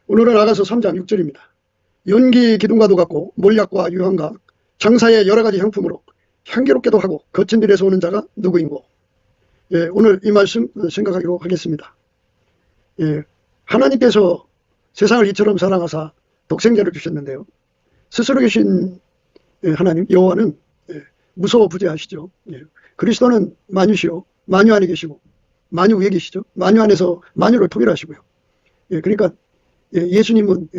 오늘은 아가서 3장 6절입니다. 연기 기둥과도 같고 몰약과 유황과 장사의 여러 가지 향품으로 향기롭게도 하고 거친 들에서 오는 자가 누구인고. 오늘 이 말씀 생각하기로 하겠습니다. 하나님께서 세상을 이처럼 사랑하사 독생자를 주셨는데요. 스스로 계신 하나님 여호와는 무소부재하시죠. 그리스도는 만유시요 만유 안에 계시고 만유 위에 계시죠. 만유 안에서 만유를 통일하시고요. 그러니까 예수님은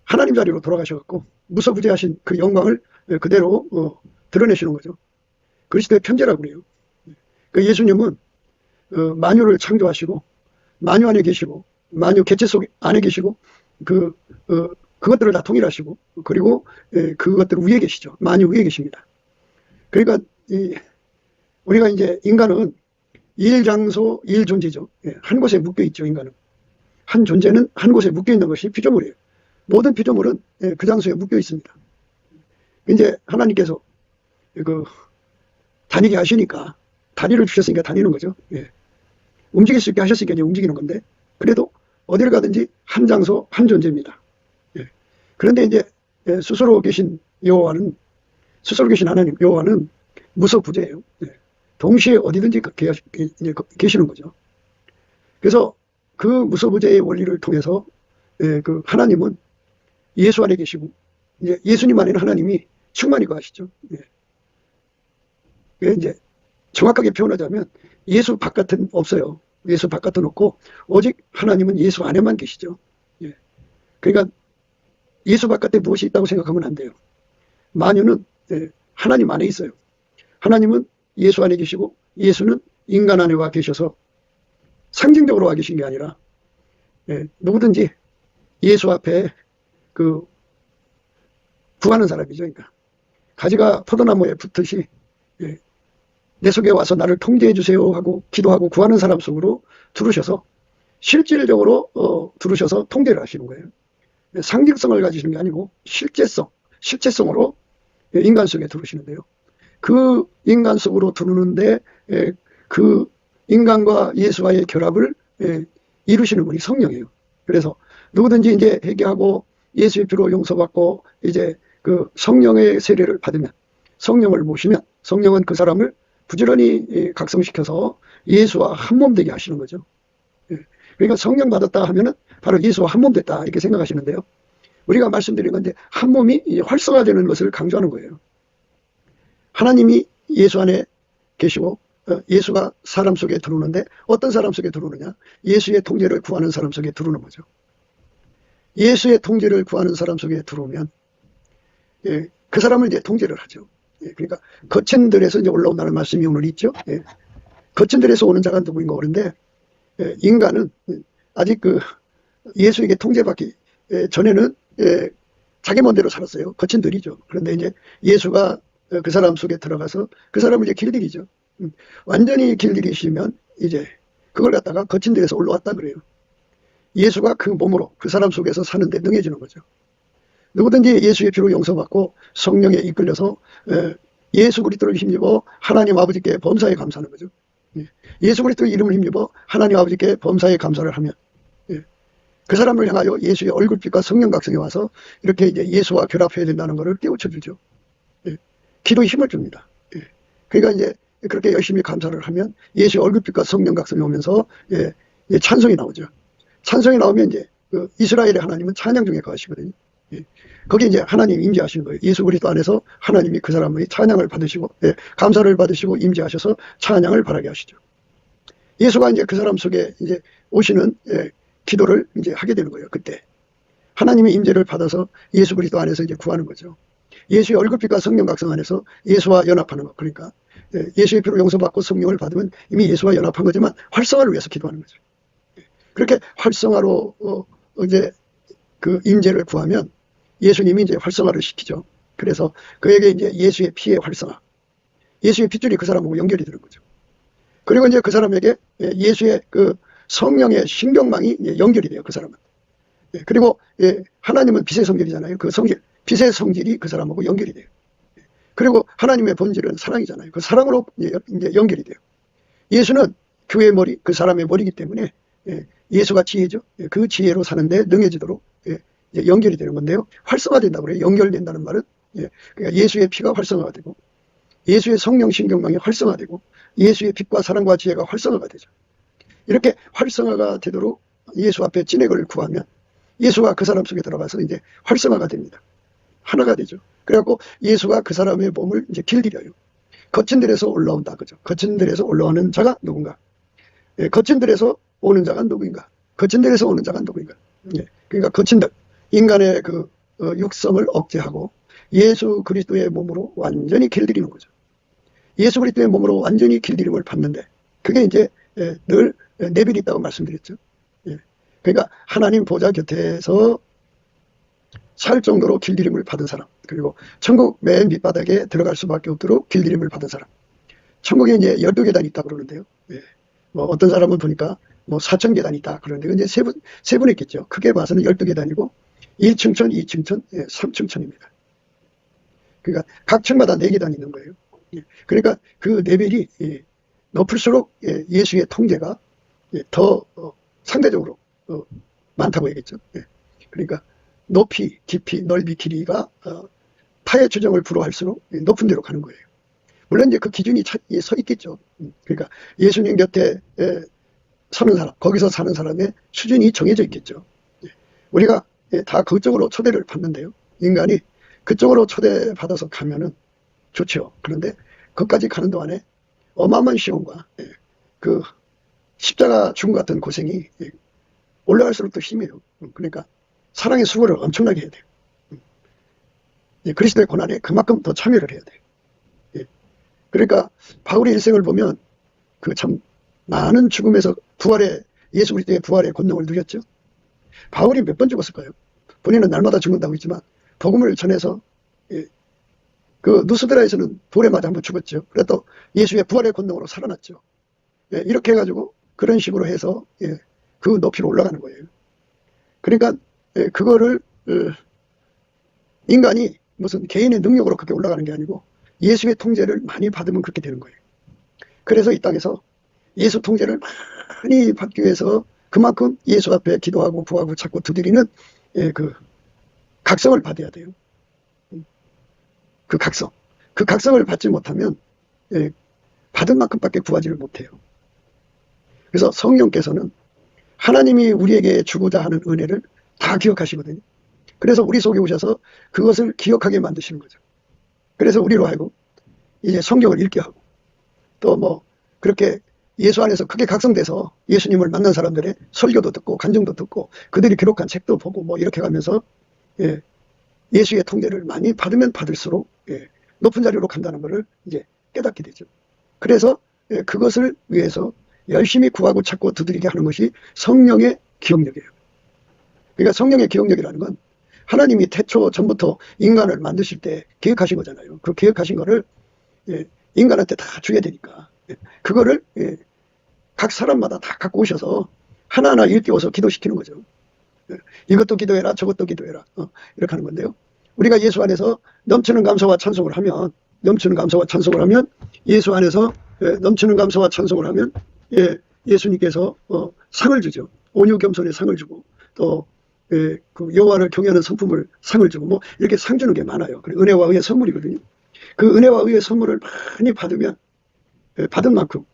하나님 자리로 돌아가셔갖고 무소부재하신 그 영광을 그대로 드러내시는 거죠. 그리스도의 편재라고 그래요. 그 예수님은 만유를 창조하시고 만유 안에 계시고 만유 개체 속 안에 계시고 그것들을 다 통일하시고 그리고 그것들 위에 계시죠. 만유 위에 계십니다. 그러니까 우리가 이제 인간은 일장소 일존재죠. 한 곳에 묶여 있죠. 인간은 한 존재는 한 곳에 묶여 있는 것이 피조물이에요. 모든 피조물은 그 장소에 묶여 있습니다. 이제 하나님께서 다니게 하시니까 다리를 주셨으니까 다니는 거죠. 움직일 수 있게 하셨으니까 이제 움직이는 건데 그래도 어디를 가든지 한 장소 한 존재입니다. 그런데 이제 스스로 계신 여호와는 스스로 계신 하나님 여호와는 무소부재예요. 동시에 어디든지 계시는 거죠. 그래서 그 무소부재의 원리를 통해서 그 하나님은 예수 안에 계시고 이제 예수님 안에는 하나님이 충만히 거하시죠. 이제 정확하게 표현하자면 예수 바깥은 없어요. 예수 바깥은 없고 오직 하나님은 예수 안에만 계시죠. 그러니까 예수 바깥에 무엇이 있다고 생각하면 안 돼요. 만유는 하나님 안에 있어요. 하나님은 예수 안에 계시고 예수는 인간 안에 와 계셔서 상징적으로 와 계신 게 아니라 누구든지 예수 앞에 구하는 사람이죠. 그러니까 가지가 포도나무에 붙듯이 내 속에 와서 나를 통제해 주세요 하고 기도하고 구하는 사람 속으로 들으셔서 실질적으로 들으셔서 통제를 하시는 거예요. 상징성을 가지시는 게 아니고 실제성으로 인간 속에 들으시는데요. 그 인간 속으로 들으는데 그 인간과 예수와의 결합을 이루시는 분이 성령이에요. 그래서 누구든지 이제 회개하고 예수의 피로 용서받고 이제 그 성령의 세례를 받으면 성령을 모시면 성령은 그 사람을 부지런히 각성시켜서 예수와 한 몸 되게 하시는 거죠. 그러니까 성령 받았다 하면은 바로 예수와 한 몸 됐다 이렇게 생각하시는데요. 우리가 말씀드린 건데 한 몸이 활성화되는 것을 강조하는 거예요. 하나님이 예수 안에 계시고 예수가 사람 속에 들어오는데 어떤 사람 속에 들어오느냐? 예수의 통제를 구하는 사람 속에 들어오는 거죠. 예수의 통제를 구하는 사람 속에 들어오면 그 사람을 이제 통제를 하죠. 그러니까 거친 들에서 이제 올라온다는 말씀이 오늘 있죠. 거친 들에서 오는 자가 누구인가 그런데 인간은 아직 예수에게 통제받기 전에는 자기 멋대로 살았어요. 거친 들이죠. 그런데 이제 예수가 그 사람 속에 들어가서 그 사람을 이제 길들이죠. 완전히 길들이시면 이제 그걸 갖다가 거친 들에서 올라왔다 그래요. 예수가 그 몸으로 그 사람 속에서 사는데 능해지는 거죠. 누구든지 예수의 피로 용서받고 성령에 이끌려서 예수 그리스도를 힘입어 하나님 아버지께 범사에 감사하는 거죠. 예수 그리스도의 이름을 힘입어 하나님 아버지께 범사에 감사를 하면 그 사람을 향하여 예수의 얼굴빛과 성령 각성에 와서 이렇게 이제 예수와 결합해야 된다는 것을 깨우쳐 주죠. 기도에 힘을 줍니다. 그러니까 이제 그렇게 열심히 감사를 하면 예수의 얼굴빛과 성령 각성이 오면서 찬송이 나오죠. 찬송이 나오면 이제 이스라엘의 하나님은 찬양 중에 거하시거든요. 거기에 이제 하나님 임재하시는 거예요. 예수 그리스도 안에서 하나님이 그 사람의 찬양을 받으시고 감사를 받으시고 임재하셔서 찬양을 바라게 하시죠. 예수가 이제 그 사람 속에 이제 오시는 기도를 이제 하게 되는 거예요. 그때 하나님의 임재를 받아서 예수 그리스도 안에서 이제 구하는 거죠. 예수의 얼굴빛과 성령 각성 안에서 예수와 연합하는 거. 그러니까 예수의 피로 용서받고 성령을 받으면 이미 예수와 연합한 거지만 활성화를 위해서 기도하는 거죠. 그렇게 활성화로 이제 그 임재를 구하면 예수님이 이제 활성화를 시키죠. 그래서 그에게 이제 예수의 피의 활성화, 예수의 핏줄이 그 사람하고 연결이 되는 거죠. 그리고 이제 그 사람에게 예수의 그 성령의 신경망이 연결이 돼요. 그 사람은. 그리고 하나님은 빛의 성질이잖아요. 그 성질, 빛의 성질이 그 사람하고 연결이 돼요. 그리고 하나님의 본질은 사랑이잖아요. 그 사랑으로 이제 연결이 돼요. 예수는 교회의 머리, 그 사람의 머리이기 때문에 예수가 지혜죠. 예, 그 지혜로 사는데 능해지도록 예, 이제 연결이 되는 건데요. 활성화된다고 그래요. 연결된다는 말은 예, 그러니까 예수의 피가 활성화가 되고 예수의 성령 신경망이 활성화되고 예수의 빛과 사랑과 지혜가 활성화가 되죠. 이렇게 활성화가 되도록 예수 앞에 진액을 구하면 예수가 그 사람 속에 들어가서 이제 활성화가 됩니다. 하나가 되죠. 그래갖고 예수가 그 사람의 몸을 이제 길들여요. 거친 들에서 올라온다. 그죠? 거친 들에서 올라오는 자가 누군가? 예, 거친 들에서 오는 자가 누구인가? 거친 들에서 오는 자가 누구인가? 예, 그러니까 거친 들, 인간의 그 육성을 억제하고 예수 그리스도의 몸으로 완전히 길들이는 거죠. 예수 그리스도의 몸으로 완전히 길들임을 받는데 그게 이제 늘 내빌이 있다고 말씀드렸죠. 예, 그러니까 하나님 보좌 곁에서 살 정도로 길들임을 받은 사람, 그리고 천국 맨 밑바닥에 들어갈 수밖에 없도록 길들임을 받은 사람. 천국에 이제 12계단이 있다고 그러는데요. 예. 뭐 어떤 사람은 보니까 뭐 4,000계단이 있다 그러는데 이제 세분 있겠죠. 크게 봐서는 12계단이고 1층천, 2층천, 3층천입니다. 그러니까 각 층마다 4계단이 있는 거예요. 예. 그러니까 그 레벨이 높을수록 예수의 통제가 더 상대적으로 많다고 얘기했죠. 예. 그러니까 높이, 깊이, 넓이, 길이가 타의 추정을 불허할수록 높은 데로 가는 거예요. 물론 이제 그 기준이 서 있겠죠. 그러니까 예수님 곁에 서는 사람, 거기서 사는 사람의 수준이 정해져 있겠죠. 우리가 다 그쪽으로 초대를 받는데요. 인간이 그쪽으로 초대받아서 가면은 좋죠. 그런데 거기까지 가는 동안에 어마어마한 시험과 그 십자가 죽음 같은 고생이 올라갈수록 더 심해요. 그러니까 사랑의 수고를 엄청나게 해야 돼요. 그리스도의 고난에 그만큼 더 참여를 해야 돼요. 그러니까 바울의 일생을 보면 그 참 많은 죽음에서 부활의 예수 그리스도의 부활의 권능을 누렸죠. 바울이 몇 번 죽었을까요? 본인은 날마다 죽는다고 했지만 복음을 전해서 그 누스드라에서는 돌에 맞아 한번 죽었죠. 그래도 예수의 부활의 권능으로 살아났죠. 이렇게 해가지고 그런 식으로 해서 그 높이로 올라가는 거예요. 그러니까 그거를 인간이 무슨 개인의 능력으로 그렇게 올라가는 게 아니고 예수의 통제를 많이 받으면 그렇게 되는 거예요. 그래서 이 땅에서 예수 통제를 많이 받기 위해서 그만큼 예수 앞에 기도하고 구하고 찾고 두드리는 그 각성을 받아야 돼요. 그 각성을 받지 못하면 받은 만큼밖에 구하지를 못해요. 그래서 성령께서는 하나님이 우리에게 주고자 하는 은혜를 다 기억하시거든요. 그래서 우리 속에 오셔서 그것을 기억하게 만드시는 거죠. 그래서 우리로 하여금 이제 성경을 읽게 하고 또 뭐 그렇게 예수 안에서 크게 각성돼서 예수님을 만난 사람들의 설교도 듣고 간증도 듣고 그들이 기록한 책도 보고 뭐 이렇게 가면서 예수의 통제를 많이 받으면 받을수록 높은 자리로 간다는 것을 이제 깨닫게 되죠. 그래서 그것을 위해서 열심히 구하고 찾고 두드리게 하는 것이 성령의 기억력이에요. 그러니까 성령의 기억력이라는 건 하나님이 태초 전부터 인간을 만드실 때 계획하신 거잖아요. 그 계획하신 거를 인간한테 다 줘야 되니까 그거를 각 사람마다 다 갖고 오셔서 하나하나 일깨워서 기도시키는 거죠. 이것도 기도해라 저것도 기도해라 이렇게 하는 건데요. 우리가 예수 안에서 넘치는 감사와 찬송을 하면 예수 안에서 넘치는 감사와 찬송을 하면 예수님께서 상을 주죠. 온유 겸손의 상을 주고 또 그 여호와를 경외하는 성품을 상을 주고 뭐 이렇게 상 주는 게 많아요. 은혜와 의의 선물이거든요. 그 은혜와 의의 선물을 많이 받으면 받은 만큼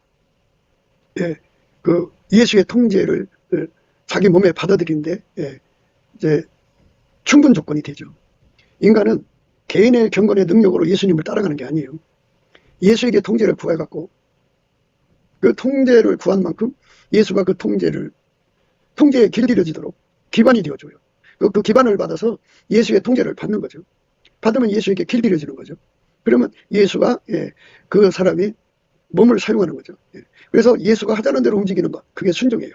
그 예수의 통제를 자기 몸에 받아들이는데 이제 충분 조건이 되죠. 인간은 개인의 경건의 능력으로 예수님을 따라가는 게 아니에요. 예수에게 통제를 구해갖고 그 통제를 구한 만큼 예수가 그 통제에 길들여지도록 기반이 되어줘요. 그 기반을 받아서 예수의 통제를 받는 거죠. 받으면 예수에게 길들여지는 거죠. 그러면 예수가 그 사람이 몸을 사용하는 거죠. 그래서 예수가 하자는 대로 움직이는 것, 그게 순종이에요.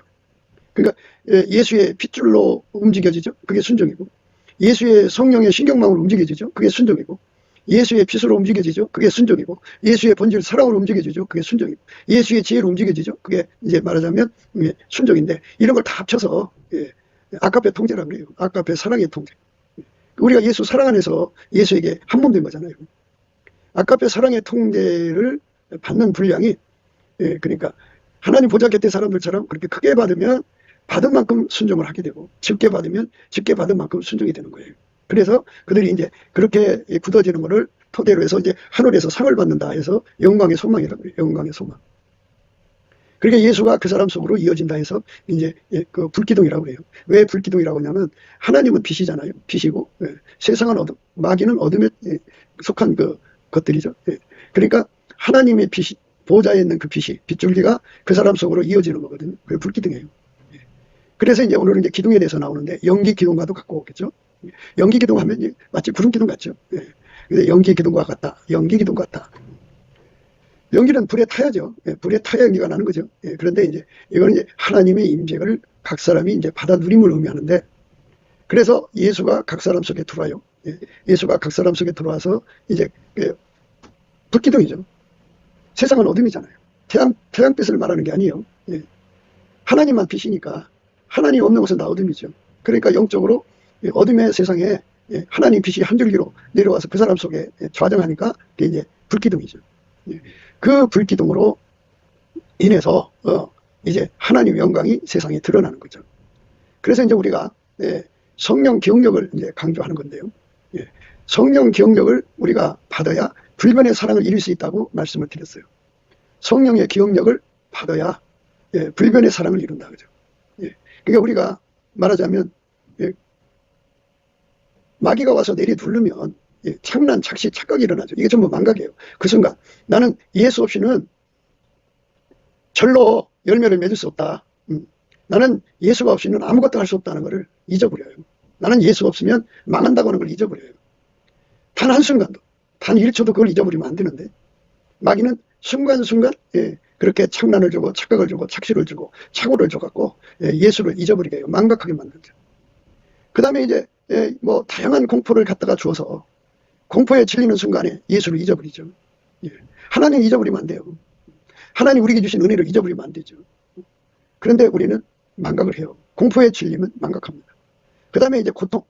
그러니까 예수의 핏줄로 움직여지죠. 그게 순종이고 예수의 성령의 신경망으로 움직여지죠. 그게 순종이고 예수의 빛으로 움직여지죠. 그게 순종이고 예수의 본질 사랑으로 움직여지죠. 그게 순종이고 예수의 지혜로 움직여지죠. 그게 이제 말하자면 순종인데 이런 걸 다 합쳐서 아까페 통제라고 그래요. 아까페 사랑의 통제. 우리가 예수 사랑 안에서 예수에게 한 몸 된 거잖아요. 아까페 사랑의 통제를 받는 분량이 그러니까 하나님 보좌 곁에 사람들처럼 그렇게 크게 받으면 받은 만큼 순종을 하게 되고, 적게 받으면 적게 받은 만큼 순종이 되는 거예요. 그래서 그들이 이제 그렇게 굳어지는 것을 토대로 해서 이제 하늘에서 상을 받는다 해서 영광의 소망이라고 해요. 영광의 소망. 그러니까 예수가 그 사람 속으로 이어진다 해서 이제 그 불기둥이라고 해요. 왜 불기둥이라고 하냐면 하나님은 빛이잖아요. 빛이고 세상은 어둠, 마귀는 어둠에 속한 그 것들이죠. 그러니까 하나님의 빛이 보좌에 있는 그 빛이 빗줄기가 그 사람 속으로 이어지는 거거든요. 그게 불기둥이에요. 그래서 이제 오늘은 이제 기둥에 대해서 나오는데 연기 기둥과도 갖고 오겠죠. 연기 기둥 하면 마치 구름 기둥 같죠. 근데 연기 기둥과 같다. 연기 기둥 같다. 연기는 불에 타야죠. 불에 타야 연기가 나는 거죠. 그런데 이제 이거는 이제 하나님의 임재를 각 사람이 이제 받아 누림을 의미하는데, 그래서 예수가 각 사람 속에 들어와요. 예수가 각 사람 속에 들어와서 이제 불기둥이죠. 세상은 어둠이잖아요. 태양빛을 말하는 게 아니에요. 하나님만 빛이니까 하나님 없는 것은 다 어둠이죠. 그러니까 영적으로 어둠의 세상에 하나님 빛이 한 줄기로 내려와서 그 사람 속에 좌정하니까 그게 이제 불기둥이죠. 그 불기둥으로 인해서 이제 하나님의 영광이 세상에 드러나는 거죠. 그래서 이제 우리가 성령 기억력을 이제 강조하는 건데요. 성령 기억력을 우리가 받아야 불변의 사랑을 이룰 수 있다고 말씀을 드렸어요. 성령의 기억력을 받아야 불변의 사랑을 이룬다 그죠. 그러니까 우리가 말하자면 마귀가 와서 내리두르면 착란, 착시, 착각이 일어나죠. 이게 전부 망각이에요. 그 순간 나는 예수 없이는 절로 열매를 맺을 수 없다. 나는 예수가 없이는 아무것도 할 수 없다는 것을 잊어버려요. 나는 예수 없으면 망한다고 하는 걸 잊어버려요. 단 한순간도, 단 1초도 그걸 잊어버리면 안 되는데 마귀는 순간순간 그렇게 착란을 주고 착각을 주고 착시를 주고 착오를 줘갖고 예수를 잊어버리게 해요. 망각하게 만들죠. 그 다음에 이제 뭐 다양한 공포를 갖다가 주어서 공포에 질리는 순간에 예수를 잊어버리죠. 하나님 잊어버리면 안 돼요. 하나님 우리에게 주신 은혜를 잊어버리면 안 되죠. 그런데 우리는 망각을 해요. 공포에 질리면 망각합니다. 그 다음에 이제 고통,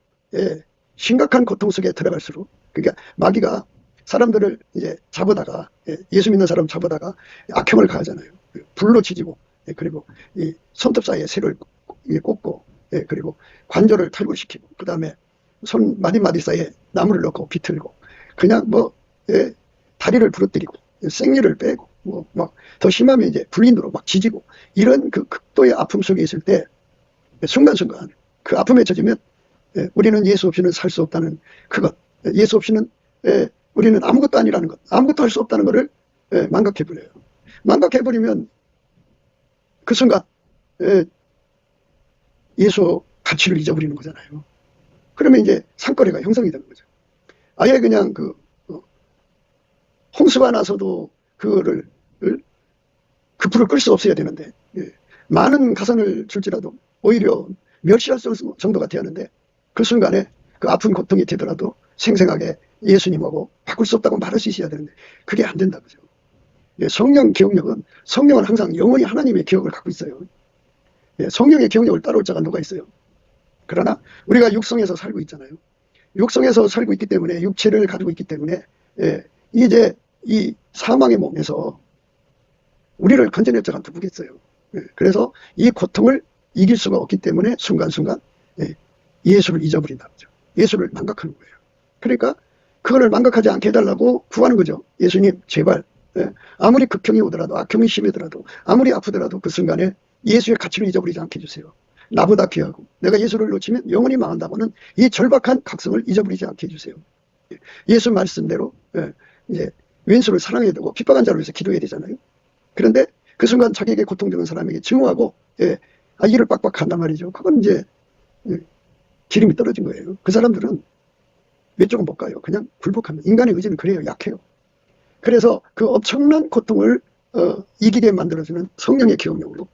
심각한 고통 속에 들어갈수록, 그러니까 마귀가 사람들을 이제 잡아다가, 예수 믿는 사람 잡아다가 악형을 가하잖아요. 불로 지지고, 그리고 이 손톱 사이에 새를 꽂고, 그리고 관절을 탈골시키고, 그 다음에 손 마디마디 사이에 나무를 넣고 비틀고, 그냥 뭐 다리를 부러뜨리고 생리를 빼고, 뭐 막 더 심하면 이제 불린으로 막 지지고, 이런 그 극도의 아픔 속에 있을 때 순간순간 그 아픔에 젖으면 우리는 예수 없이는 살 수 없다는 그것, 예수 없이는 우리는 아무것도 아니라는 것, 아무것도 할 수 없다는 것을 망각해버려요. 망각해버리면 그 순간 예수 가치를 잊어버리는 거잖아요. 그러면 이제 상거래가 형성이 되는 거죠. 아예 그냥 홍수가 나서도 그거를 그 불을 끌 수 없어야 되는데 많은 가산을 줄지라도 오히려 멸시할 정도가 되었는데 그 순간에 그 아픈 고통이 되더라도 생생하게 예수님하고 바꿀 수 없다고 말할 수 있어야 되는데 그게 안 된다 그죠. 성령 기억력은, 성령은 항상 영원히 하나님의 기억을 갖고 있어요. 성령의 기억력을 따라올 자가 누가 있어요. 그러나 우리가 육성에서 살고 있잖아요. 육성에서 살고 있기 때문에, 육체를 가지고 있기 때문에 이제 이 사망의 몸에서 우리를 건져낼 자가 누구겠어요. 그래서 이 고통을 이길 수가 없기 때문에 순간순간 예수를 잊어버린다 그죠. 예수를 망각하는 거예요. 그러니까 그거를 망각하지 않게 해달라고 구하는 거죠. 예수님 제발, 아무리 극형이 오더라도, 악형이 심하더라도, 아무리 아프더라도 그 순간에 예수의 가치를 잊어버리지 않게 해주세요. 나보다 귀하고 내가 예수를 놓치면 영원히 망한다고는 이 절박한 각성을 잊어버리지 않게 해주세요. 예수 말씀대로 이제 왼수를 사랑해야 되고 핍박한 자를 위해서 기도해야 되잖아요. 그런데 그 순간 자기에게 고통되는 사람에게 증오하고 이를 빡빡한단 말이죠. 그건 이제 기름이 떨어진 거예요. 그 사람들은 왼쪽은 못 가요. 그냥 굴복합니다. 인간의 의지는 그래요. 약해요. 그래서 그 엄청난 고통을 이기게 만들어주는 성령의 기억력으로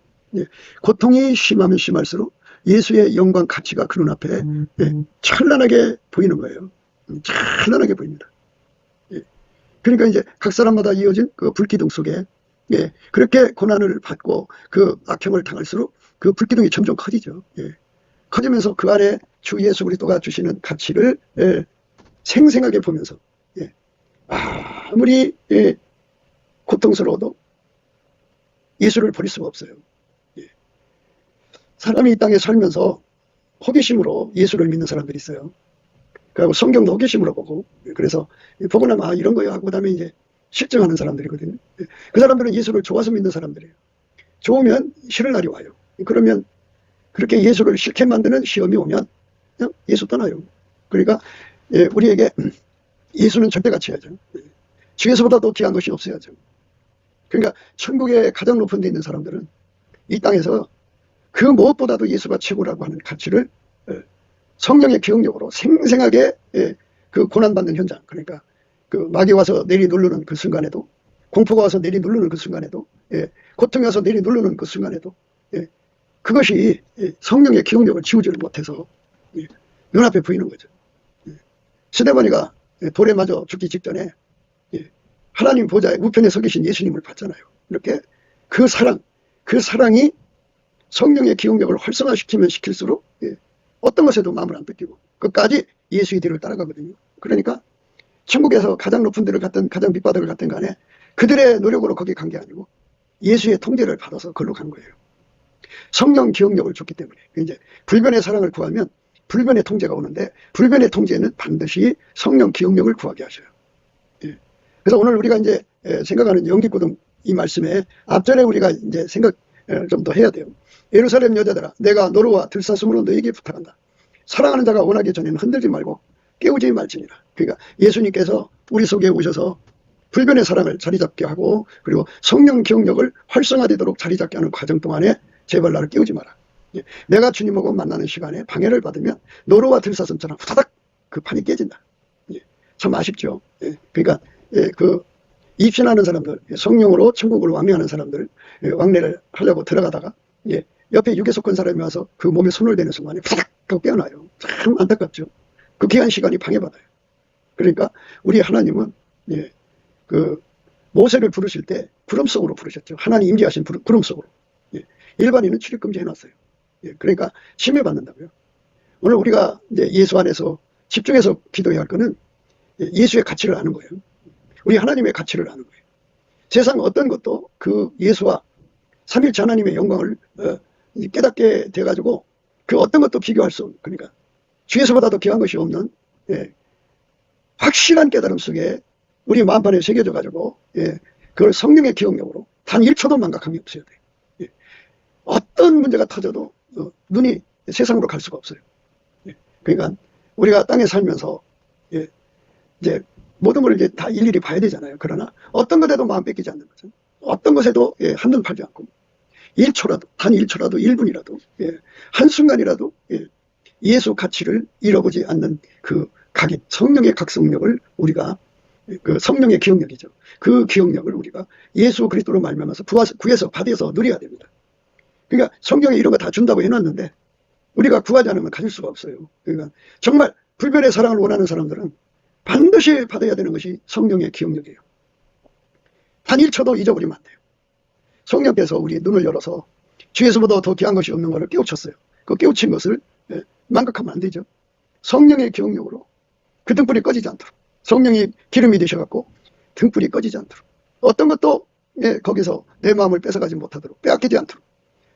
고통이 심하면 심할수록 예수의 영광 가치가 그 눈앞에 찬란하게 보이는 거예요. 찬란하게 보입니다. 그러니까 이제 각 사람마다 이어진 그 불기둥 속에 그렇게 고난을 받고 그 악형을 당할수록 그 불기둥이 점점 커지죠. 커지면서 그 안에 주 예수 그리스도가 주시는 가치를 생생하게 보면서 아무리 고통스러워도 예수를 버릴 수가 없어요. 사람이 이 땅에 살면서 호기심으로 예수를 믿는 사람들이 있어요. 그리고 성경도 호기심으로 보고, 그래서 보고 나면 이런 거야 하고 그다음에 이제 실증하는 사람들이거든요. 그 사람들은 예수를 좋아서 믿는 사람들이에요. 좋으면 싫을 날이 와요. 그러면 그렇게 예수를 싫게 만드는 시험이 오면 그냥 예수 떠나요. 그러니까 우리에게 예수는 절대 같이 해야죠. 주에서보다 더 귀한 것이 없어야죠. 그러니까 천국의 가장 높은 데 있는 사람들은 이 땅에서 그 무엇보다도 예수가 최고라고 하는 가치를 성령의 기억력으로 생생하게 그 고난받는 현장, 그러니까 그 마귀 와서 내리 누르는 그 순간에도, 공포가 와서 내리 누르는 그 순간에도, 고통이 와서 내리 누르는 그 순간에도 그것이 성령의 기억력을 지우지를 못해서 눈앞에 보이는 거죠. 스데반이가 돌에 맞아 죽기 직전에 하나님 보좌의 우편에 서 계신 예수님을 봤잖아요. 이렇게 그 사랑이 성령의 기억력을 활성화시키면 시킬수록 어떤 것에도 마음을 안 뺏기고 끝까지 예수의 뒤를 따라가거든요. 그러니까 천국에서 가장 높은 데를 갔든 가장 밑바닥을 갔든 간에 그들의 노력으로 거기 간 게 아니고 예수의 통제를 받아서 걸로 간 거예요. 성령 기억력을 줬기 때문에. 이제 불변의 사랑을 구하면 불변의 통제가 오는데, 불변의 통제는 반드시 성령 기억력을 구하게 하셔요. 그래서 오늘 우리가 이제 생각하는 연기구름 이 말씀에 앞전에 우리가 이제 생각 좀 더 해야 돼요. 예루살렘 여자들아, 내가 노루와 들사슴으로 너에게 부탁한다. 사랑하는 자가 원하기 전에는 흔들지 말고 깨우지 말지니라. 그러니까 예수님께서 우리 속에 오셔서 불변의 사랑을 자리 잡게 하고, 그리고 성령 기억력을 활성화되도록 자리 잡게 하는 과정 동안에 제발 나를 깨우지 마라. 내가 주님하고 만나는 시간에 방해를 받으면 노루와 들사슴처럼 후다닥 그 판이 깨진다. 참 아쉽죠. 그러니까 그 입신하는 사람들, 성령으로 천국을 왕래하는 사람들, 왕래를 하려고 들어가다가 옆에 육에 속한 사람이 와서 그 몸에 손을 대는 순간에 후다닥 하고 깨어나요. 참 안타깝죠. 그 귀한 시간이 방해받아요. 그러니까 우리 하나님은 그 모세를 부르실 때 구름 속으로 부르셨죠. 하나님 임재하신 구름 속으로. 일반인은 출입금지 해놨어요. 그러니까 침해받는다고요. 오늘 우리가 이제 예수 안에서 집중해서 기도해야 할 거는 예수의 가치를 아는 거예요. 우리 하나님의 가치를 아는 거예요. 세상 어떤 것도 그 예수와 삼일체 하나님의 영광을 깨닫게 돼가지고 그 어떤 것도 비교할 수 없는, 그러니까 주에서보다도 귀한 것이 없는 확실한 깨달음 속에 우리 마음판에 새겨져 가지고 그걸 성령의 기억력으로 단 1초도 망각함이 없어야 돼요. 어떤 문제가 터져도 눈이 세상으로 갈 수가 없어요. 그러니까 우리가 땅에 살면서 이제 모든 걸 이제 다 일일이 봐야 되잖아요. 그러나 어떤 것에도 마음 뺏기지 않는 거죠. 어떤 것에도 한눈 팔지 않고 1초라도, 단 1초라도, 1분이라도, 한순간이라도 예수 가치를 잃어보지 않는 그 각인, 성령의 각성력을 우리가, 그 성령의 기억력이죠. 그 기억력을 우리가 예수 그리스도로 말미암아서 구해서 받아서 누려야 됩니다. 그러니까 성경에 이런 거 다 준다고 해놨는데 우리가 구하지 않으면 가질 수가 없어요. 그러니까 정말 불변의 사랑을 원하는 사람들은 반드시 받아야 되는 것이 성령의 기억력이에요. 단 1초도 잊어버리면 안 돼요. 성령께서 우리 눈을 열어서 주에서보다 더 귀한 것이 없는 것을 깨우쳤어요. 그 깨우친 것을 망각하면 안 되죠. 성령의 기억력으로 그 등불이 꺼지지 않도록, 성령이 기름이 되셔갖고 등불이 꺼지지 않도록, 어떤 것도 거기서 내 마음을 뺏어가지 못하도록, 빼앗기지 않도록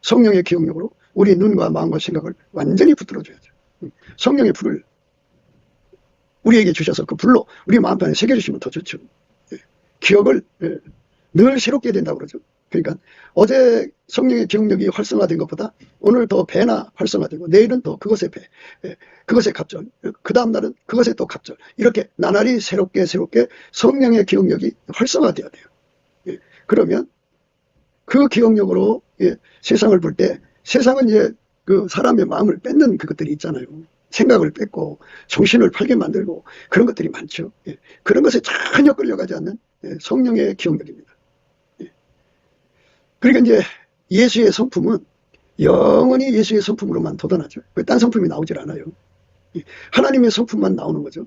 성령의 기억력으로 우리 눈과 마음과 생각을 완전히 붙들어줘야죠. 성령의 불을 우리에게 주셔서 그 불로 우리 마음판에 새겨주시면 더 좋죠. 기억을 늘 새롭게 해야 된다고 그러죠. 그러니까 어제 성령의 기억력이 활성화된 것보다 오늘 더 배나 활성화되고, 내일은 더 그것의 배, 그것의 갑절, 그 다음 날은 그것의 또 갑절, 이렇게 나날이 새롭게 성령의 기억력이 활성화돼야 돼요. 그러면 그 기억력으로 세상을 볼 때, 세상은 이제 그 사람의 마음을 뺏는 그것들이 있잖아요. 생각을 뺏고 정신을 팔게 만들고 그런 것들이 많죠. 그런 것에 전혀 끌려가지 않는 성령의 기억력입니다. 그러니까 이제 예수의 성품은 영원히 예수의 성품으로만 돋아나죠. 딴 성품이 나오질 않아요. 하나님의 성품만 나오는 거죠.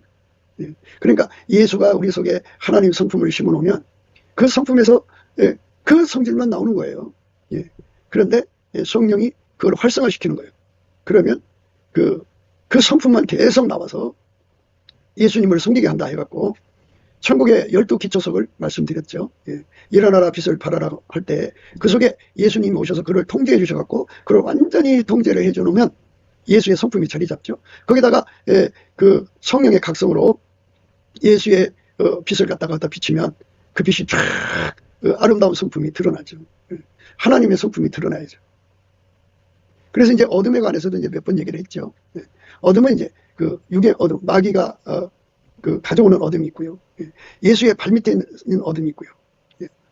그러니까 예수가 우리 속에 하나님 성품을 심어놓으면 그 성품에서 그 성질만 나오는 거예요. 그런데 성령이 그걸 활성화시키는 거예요. 그러면 그 성품만 계속 나와서 예수님을 섬기게 한다 해갖고 천국의 12기초석을 말씀드렸죠. 예. 일어나라 빛을 발하라 할 때 그 속에 예수님이 오셔서 그를 통제해 주셔갖고 그를 완전히 통제를 해줘 놓으면 예수의 성품이 자리 잡죠. 거기다가 그 성령의 각성으로 예수의 빛을 갖다가 비치면 그 빛이 쫙 아름다운 성품이 드러나죠. 하나님의 성품이 드러나야죠. 그래서 이제 어둠에 관해서도 이제 몇 번 얘기를 했죠. 어둠은 이제 그 육의 어둠, 마귀가 그 가져오는 어둠이 있고요. 예수의 발밑에 있는 어둠이 있고요.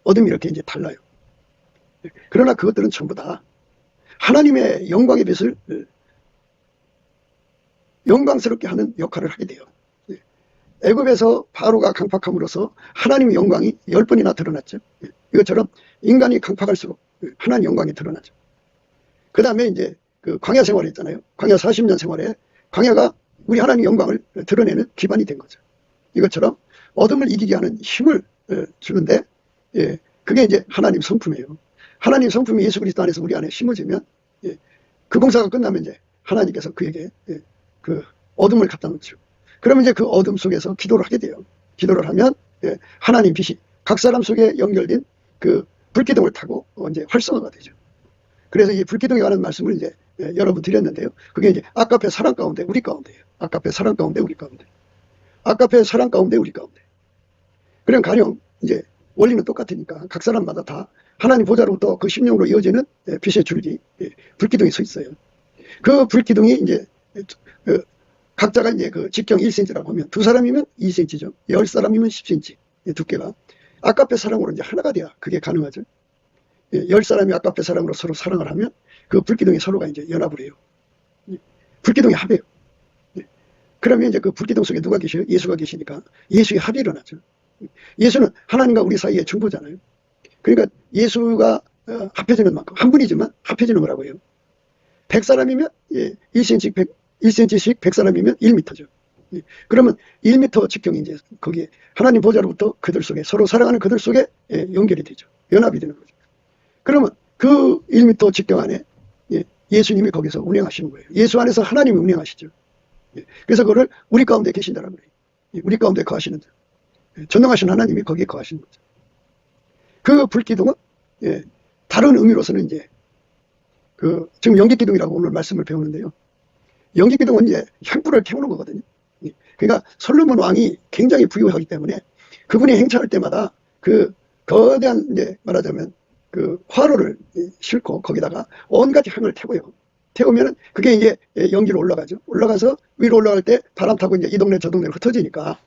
어둠이 이렇게 이제 달라요. 그러나 그것들은 전부 다 하나님의 영광의 빛을 영광스럽게 하는 역할을 하게 돼요. 애굽에서 바로가 강팍함으로써 하나님의 영광이 10번이나 드러났죠. 이것처럼 인간이 강팍할수록 하나님의 영광이 드러나죠. 그 다음에 이제 그 광야 생활을 했잖아요. 광야 40년 생활에 광야가 우리 하나님의 영광을 드러내는 기반이 된 거죠. 이것처럼 어둠을 이기게 하는 힘을 주는데, 그게 이제 하나님 성품이에요. 하나님 성품이 예수 그리스도 안에서 우리 안에 심어지면, 그 공사가 끝나면 이제 하나님께서 그에게 그 어둠을 갖다 놓죠. 그러면 이제 그 어둠 속에서 기도를 하게 돼요. 기도를 하면 하나님 빛이 각 사람 속에 연결된 그 불기둥을 타고 이제 활성화가 되죠. 그래서 이 불기둥에 관한 말씀을 이제 여러 번 드렸는데요. 그게 이제 아까페 사랑 가운데 우리 가운데예요. 아까페 사랑 가운데 우리 가운데. 아까페 사랑 가운데 우리 가운데. 그럼 가령 이제 원리는 똑같으니까 각 사람마다 다 하나님 보좌로부터 그 심령으로 이어지는 빛의 줄기, 불기둥이 서 있어요. 그 불기둥이 이제 각자가 이제 그 직경 1cm라고 하면 두 사람이면 2cm죠. 10사람이면 10cm 두께가. 아까페 사랑으로 이제 하나가 돼야 그게 가능하죠. 10사람이 아까페 사랑으로 서로 사랑을 하면 그 불기둥이 서로가 이제 연합을 해요. 불기둥이 합해요. 그러면 이제 그 불기둥 속에 누가 계셔요? 예수가 계시니까 예수의 합이 일어나죠. 예수는 하나님과 우리 사이의 중보잖아요. 그러니까 예수가 합해지는 만큼 한 분이지만 합해지는 거라고 해요. 100사람이면 1cm씩 100사람이면 1m죠. 그러면 1m 직경이 이제 거기에 하나님 보좌로부터 그들 속에 서로 사랑하는 그들 속에 연결이 되죠. 연합이 되는 거죠. 그러면 그 1m 직경 안에 예수님이 거기서 운행하시는 거예요. 예수 안에서 하나님이 운행하시죠. 그래서 그거를 우리 가운데 계신다라고 그래요. 우리 가운데 거하시는 전능하신 하나님이 거기에 거하시는 거죠. 그 불기둥은 다른 의미로서는 이제 그 지금 연기기둥이라고 오늘 말씀을 배우는데요. 연기기둥은 이제 향불을 태우는 거거든요. 그러니까 솔로몬 왕이 굉장히 부유하기 때문에 그분이 행차할 때마다 그 거대한 이제 말하자면 그 화로를 싣고 거기다가 온갖 향을 태워요. 태우면은 그게 이제 연기로 올라가죠. 올라가서 위로 올라갈 때 바람 타고 이제 이 동네 저 동네로 흩어지니까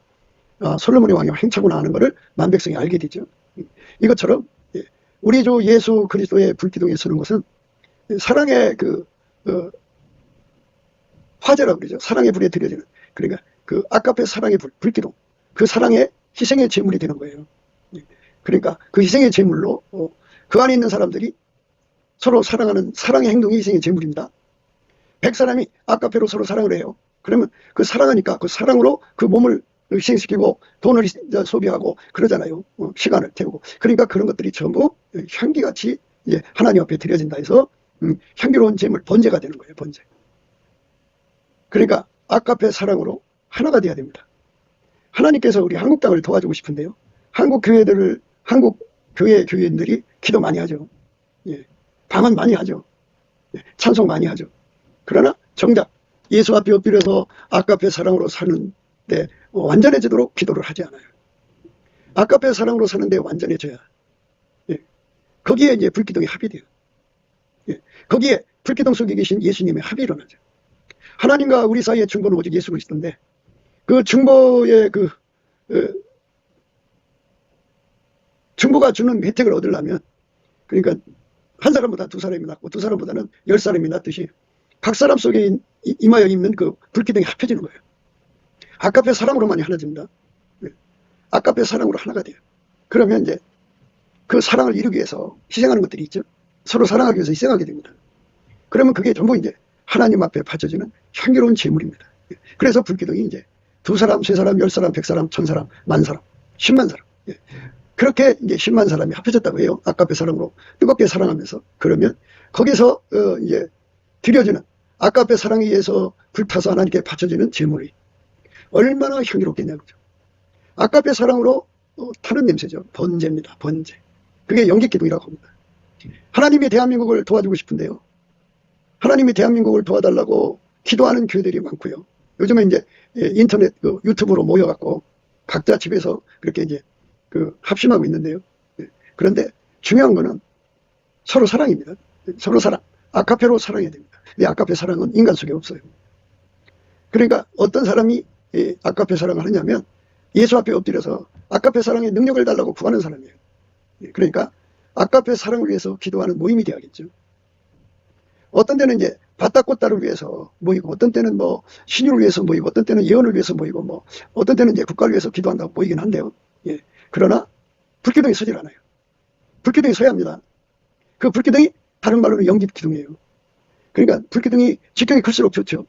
솔로몬의 왕이 행차구나 하는 것을 만백성이 알게 되죠. 이것처럼 우리 주 예수 그리스도의 불기둥에 서는 것은 사랑의 그 화제라고 그러죠. 사랑의 불에 들여지는. 그러니까 그 아까페 사랑의 불기둥. 그 사랑의 희생의 제물이 되는 거예요. 그러니까 그 희생의 제물로 그 안에 있는 사람들이 서로 사랑하는 사랑의 행동이 희생의 제물입니다. 100사람이 아까페로 서로 사랑을 해요. 그러면 그 사랑하니까 그 사랑으로 그 몸을 희생시키고 돈을 소비하고 그러잖아요. 시간을 태우고. 그러니까 그런 것들이 전부 향기같이 이제 하나님 앞에 드려진다 해서 향기로운 제물 번제가 되는 거예요. 번제. 그러니까 아까페 사랑으로 하나가 돼야 됩니다. 하나님께서 우리 한국 땅을 도와주고 싶은데요. 한국 교회 교인들이 기도 많이 하죠. 방언 많이 하죠. 찬송 많이 하죠. 그러나 정작 예수 앞에 엎드려서 아까페 사랑으로 사는데 완전해지도록 기도를 하지 않아요. 아까페 사랑으로 사는데 완전해져야 거기에 이제 불기둥이 합이 돼요. 거기에 불기둥 속에 계신 예수님의 합이 일어나죠. 하나님과 우리 사이의 중보는 오직 예수 그리스도인데 그 중보의 중보가 주는 혜택을 얻으려면 그러니까 한 사람보다 두 사람이 낫고 두 사람보다는 10사람이 낫듯이 각 사람 속에 임하여 있는 그 불기둥이 합해지는 거예요. 아까페 사랑으로만이 하나집니다. 아까페 사랑으로 하나가 돼요. 그러면 이제 그 사랑을 이루기 위해서 희생하는 것들이 있죠. 서로 사랑하기 위해서 희생하게 됩니다. 그러면 그게 전부 이제 하나님 앞에 바쳐지는 향기로운 제물입니다. 그래서 불기둥이 이제 2사람, 3사람, 10사람, 100사람, 1000사람, 10,000사람, 10만 사람. 그렇게 이제 10만 사람이 합해졌다고 해요. 아까페 사랑으로 뜨겁게 사랑하면서. 그러면 거기서 이제 드려지는 아까페 사랑에 의해서 불타서 하나님께 바쳐지는 제물이 얼마나 향기롭겠냐고요. 아까페 사랑으로 타는 냄새죠. 번제입니다. 번제. 그게 영계기둥이라고 합니다. 하나님이 대한민국을 도와주고 싶은데요. 하나님이 대한민국을 도와달라고 기도하는 교회들이 많고요. 요즘에 이제 인터넷 유튜브로 모여갖고 각자 집에서 그렇게 이제 합심하고 있는데요. 그런데 중요한 거는 서로 사랑입니다. 서로 사랑. 아카페로 사랑해야 됩니다. 이 아카페 사랑은 인간 속에 없어요. 그러니까 어떤 사람이 아카페 사랑을 하냐면 예수 앞에 엎드려서 아카페 사랑의 능력을 달라고 구하는 사람이에요. 그러니까 아카페 사랑을 위해서 기도하는 모임이 되어야겠죠. 어떤 때는 이제 바다꽃다를 위해서 모이고, 어떤 때는 뭐 신유를 위해서 모이고, 어떤 때는 예언을 위해서 모이고, 뭐 어떤 때는 이제 국가를 위해서 기도한다고 모이긴 한데요. 예. 그러나 불기둥이 서질 않아요. 불기둥이 서야 합니다. 그 불기둥이 다른 말로는 영집기둥이에요. 그러니까 불기둥이 직경이 클수록 좋죠.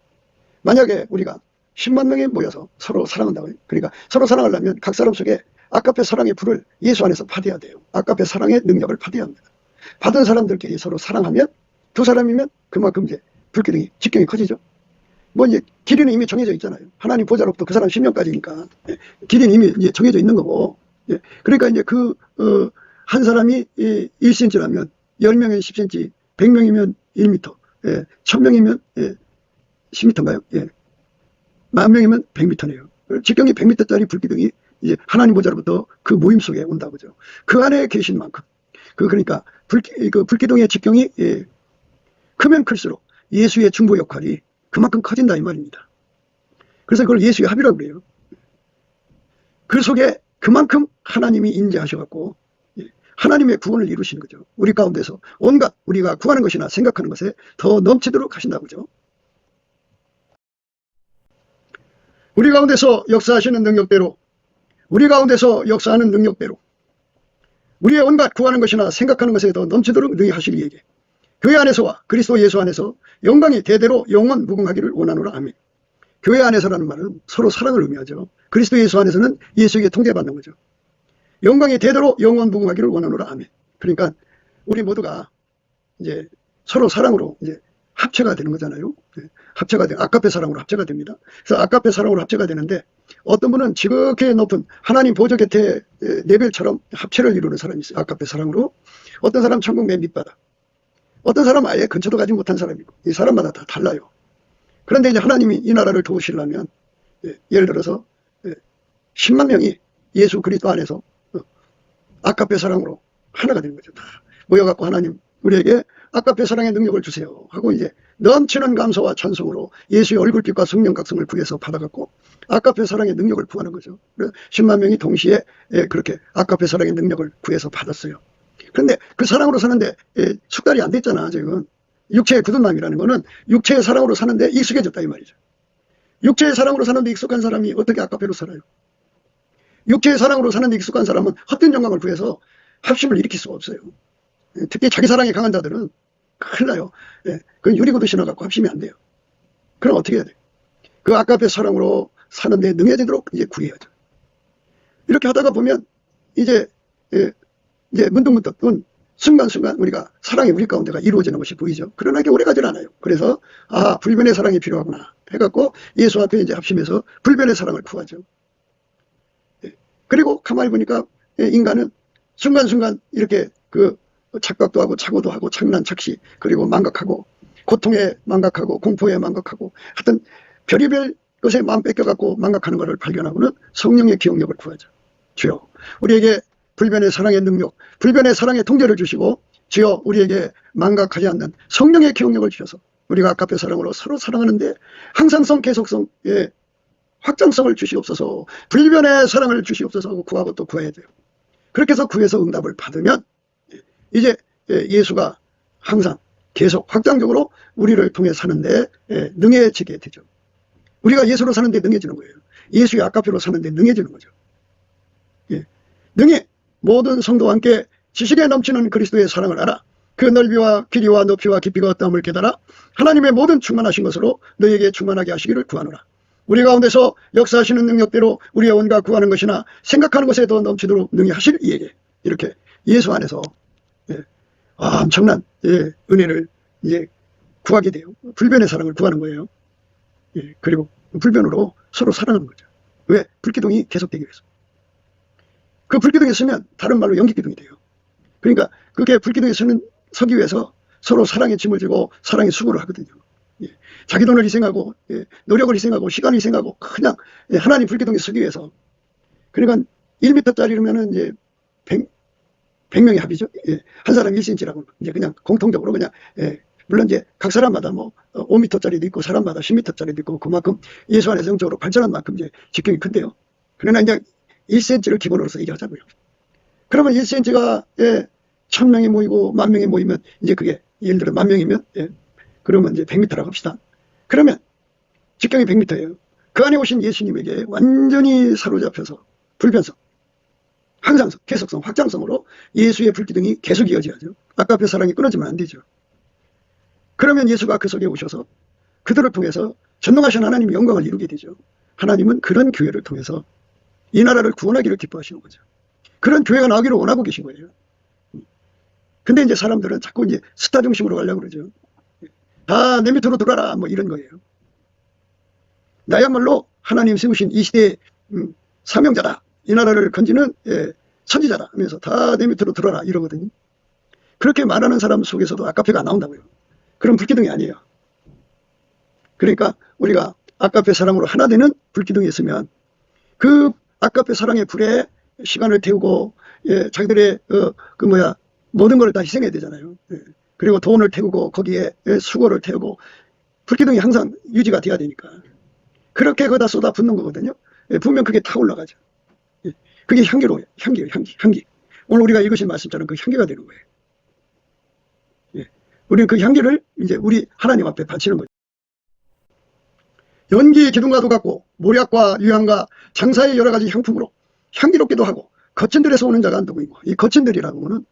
만약에 우리가 10만 명이 모여서 서로 사랑한다고요. 그러니까 서로 사랑하려면 각 사람 속에 아까페 사랑의 불을 예수 안에서 받아야 돼요. 아까페 사랑의 능력을 받아야 합니다. 받은 사람들끼리 서로 사랑하면 두 사람이면 그만큼 이제 불기둥이 직경이 커지죠. 뭐 이제 길이는 이미 정해져 있잖아요. 하나님 보좌로부터 그 사람 10년까지니까 길이는 이미 이제 정해져 있는 거고. 그러니까 이제 한 사람이 1cm라면 10명이면 10cm, 100명이면 1m, 1000명이면 10m인가요? 10,000명이면 100m네요. 직경이 100m짜리 불기둥이 이제 하나님 보좌로부터 그 모임 속에 온다 보죠. 그 안에 계신 만큼. 그러니까 불기둥의 직경이 크면 클수록 예수의 중보 역할이 그만큼 커진다 이 말입니다. 그래서 그걸 예수의 합이라고 그래요. 그 속에 그만큼 하나님이 인재하셔갖고 하나님의 구원을 이루시는 거죠. 우리 가운데서 온갖 우리가 구하는 것이나 생각하는 것에 더 넘치도록 하신다고 그죠. 우리 가운데서 역사하시는 능력대로, 우리 가운데서 역사하는 능력대로 우리의 온갖 구하는 것이나 생각하는 것에 더 넘치도록 능히 하시리 이에게 교회 안에서와 그리스도 예수 안에서 영광이 대대로 영원 무궁하기를 원하노라. 아멘. 교회 안에서라는 말은 서로 사랑을 의미하죠. 그리스도 예수 안에서는 예수에게 통제받는 거죠. 영광이 대대로 영원 무궁하기를 원하노라. 아멘. 그러니까 우리 모두가 이제 서로 사랑으로 이제 합체가 되는 거잖아요. 합체가 돼. 아까페 사랑으로 합체가 됩니다. 그래서 아까페 사랑으로 합체가 되는데 어떤 분은 지극히 높은 하나님 보좌 곁에 레벨처럼 합체를 이루는 사람이 있어요. 아까페 사랑으로. 어떤 사람 천국 맨 밑바닥. 어떤 사람은 아예 근처도 가지 못한 사람이고 이 사람마다 다 달라요. 그런데 이제 하나님이 이 나라를 도우시려면 예를 들어서 10만 명이 예수 그리스도 안에서 아까페 사랑으로 하나가 되는 거죠. 다 모여갖고 하나님 우리에게 아까페 사랑의 능력을 주세요 하고 이제 넘치는 감사와 찬송으로 예수의 얼굴빛과 성령 각성을 구해서 받아갖고 아까페 사랑의 능력을 구하는 거죠. 10만 명이 동시에 그렇게 아까페 사랑의 능력을 구해서 받았어요. 그런데 그 사랑으로 사는데 숙달이 안 됐잖아. 지금 육체의 굳은 마음이라는 거는 육체의 사랑으로 사는데 익숙해졌다 이 말이죠. 육체의 사랑으로 사는데 익숙한 사람이 어떻게 아까페로 살아요? 육체의 사랑으로 사는데 익숙한 사람은 헛된 영광을 구해서 합심을 일으킬 수가 없어요. 특히 자기 사랑에 강한 자들은 큰일 나요. 그건 유리구두 신어갖고 합심이 안 돼요. 그럼 어떻게 해야 돼요? 그 아까페 사랑으로 사는데 능해지도록 이제 구해야죠. 이렇게 하다가 보면 이제 문득문득 순간순간 우리가 사랑이 우리 가운데가 이루어지는 것이 보이죠. 그러나 이게 오래가지 않아요. 그래서 불변의 사랑이 필요하구나 해갖고 예수 앞에 이제 합심해서 불변의 사랑을 구하죠. 그리고 가만히 보니까 인간은 순간순간 이렇게 착각도 하고 착오도 하고 착난 착시 그리고 망각하고 고통에 망각하고 공포에 망각하고 하여튼 별의별 것에 마음 뺏겨갖고 망각하는 것을 발견하고는 성령의 기억력을 구하죠. 주여 우리에게 불변의 사랑의 능력, 불변의 사랑의 통제를 주시고 주여 우리에게 망각하지 않는 성령의 기억력을 주셔서 우리가 아까페 사랑으로 서로 사랑하는데 항상성, 계속성의 확장성을 주시옵소서. 불변의 사랑을 주시옵소서 하고 구하고 또 구해야 돼요. 그렇게 해서 구해서 응답을 받으면 이제 예수가 항상 계속 확장적으로 우리를 통해 사는데 능해지게 되죠. 우리가 예수로 사는데 능해지는 거예요. 예수의 아까페로 사는데 능해지는 거죠. 능히 모든 성도와 함께 지식에 넘치는 그리스도의 사랑을 알아 그 넓이와 길이와 높이와 깊이가 어떠함을 깨달아 하나님의 모든 충만하신 것으로 너희에게 충만하게 하시기를 구하노라. 우리 가운데서 역사하시는 능력대로 우리의 온갖 구하는 것이나 생각하는 것에 더 넘치도록 능히 하실 이에게 이렇게 예수 안에서 엄청난 은혜를 이제 구하게 돼요. 불변의 사랑을 구하는 거예요. 그리고 불변으로 서로 사랑하는 거죠. 왜? 불기둥이 계속되기 위해서. 그 불기둥에 서면 다른 말로 연기기둥이 돼요. 그러니까 그게 불기둥에 서기 위해서 서로 사랑의 짐을 지고 사랑의 수고를 하거든요. 예. 자기 돈을 희생하고, 예. 노력을 희생하고, 시간을 희생하고, 그냥, 예. 하나님 불기둥에 서기 위해서. 그러니까 1m짜리면은 이제 100명의 합이죠. 예. 한 사람 1cm라고 이제 그냥 공통적으로 그냥, 예. 물론 이제 각 사람마다 뭐 5m짜리도 있고 사람마다 10m짜리도 있고 그만큼 예수 안에서 영적으로 발전한 만큼 이제 직경이 큰데요. 그러나 이제 1cm를 기본으로서 얘기하자고요. 그러면 1cm가, 예. 1000명이 모이고 10,000명이 모이면 이제 그게 예를 들어 10,000명이면, 예. 그러면 이제 100m라고 합시다. 그러면 직경이 100m예요. 그 안에 오신 예수님에게 완전히 사로잡혀서 불변성, 항상성, 계속성, 확장성으로 예수의 불기둥이 계속 이어져야죠. 아까 그 사랑이 끊어지면 안 되죠. 그러면 예수가 그 속에 오셔서 그들을 통해서 전능하신 하나님의 영광을 이루게 되죠. 하나님은 그런 교회를 통해서 이 나라를 구원하기를 기뻐하시는 거죠. 그런 교회가 나오기를 원하고 계신 거예요. 근데 이제 사람들은 자꾸 이제 스타 중심으로 가려고 그러죠. 다 내 밑으로 들어와라 뭐 이런 거예요. 나야말로 하나님 세우신 이 시대의 사명자다. 이 나라를 건지는, 예, 선지자다 하면서 다 내 밑으로 들어라 이러거든요. 그렇게 말하는 사람 속에서도 아카페가 나온다고요. 그럼 불기둥이 아니에요. 그러니까 우리가 아카페 사랑으로 하나 되는 불기둥이 있으면 그 아카페 사랑의 불에 시간을 태우고, 예, 자기들의 모든 걸 다 희생해야 되잖아요. 예. 그리고 돈을 태우고 거기에, 예, 수고를 태우고 불기둥이 항상 유지가 돼야 되니까 그렇게 거기다 쏟아 붓는 거거든요. 예, 분명 그게 타 올라가죠. 예. 그게 향기로워요. 향기예요. 향기. 오늘 우리가 읽으신 말씀처럼 그 향기가 되는 거예요. 예. 우리는 그 향기를 이제 우리 하나님 앞에 바치는 거죠. 연기 기둥과도 같고 모략과 유향과 장사의 여러 가지 향품으로 향기롭기도 하고 거친들에서 오는 자가 한두 있고, 이 거친들이라고 하는